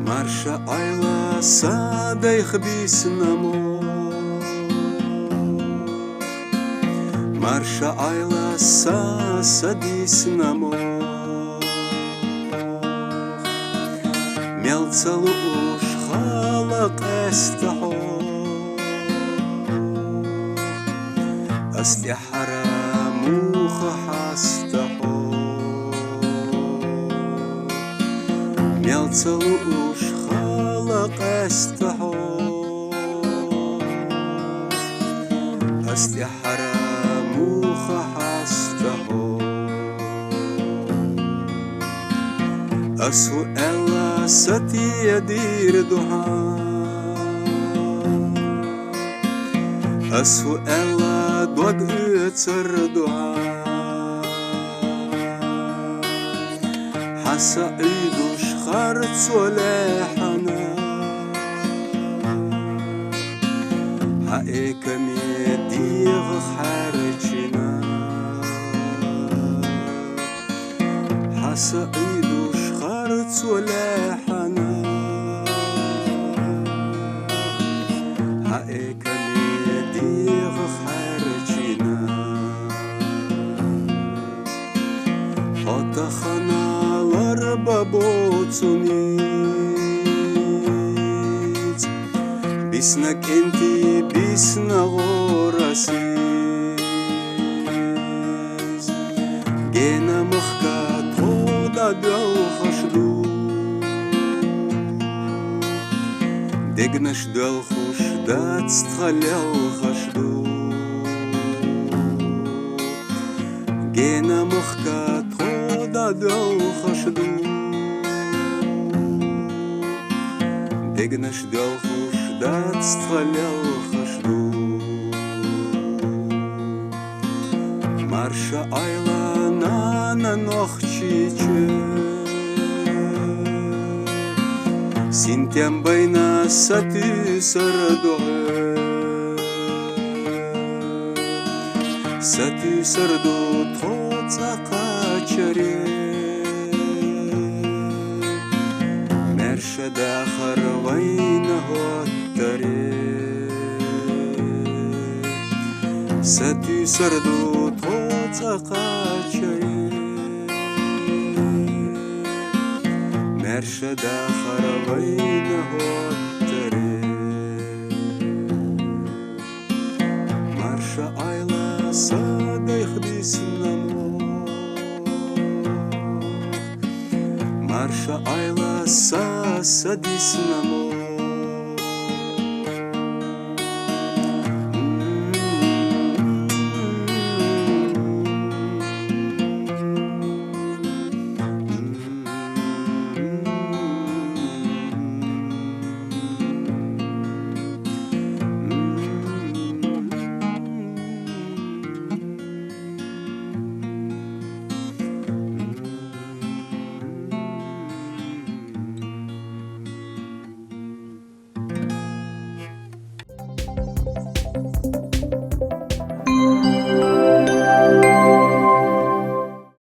Marşa aylasa deyxbis namo Marşa aylasa sadis namo Melcaluş xalaq estaho Asti haramuх hastaho Melcaluş xalaq estaho Asti haramuх hastaho Asu ella satyadir duha Asu ella dog ötsar duha Hasa idush kharts walehana Haekami dir kharchina Hasa idush kharts walehana Haekami dir kharchina Otakhanalar babotsunit Bisna kenti bisna gorasis Gena muhka toda dal khashdu Degnash dal khush dat stkhal khashdu Gena muhka toda dal khashdu Degnash dal khush dat stkhal khashdu Marşa aylana nokhchiche Sintem bayna satı sardo Satı sardo totsa qachare Merşa dakhar vayna hottare Satı sardo totsa qachare Merşa dakhar vayna hottare Marşa ayla sadayxbis namo Marşa ayla sadis namo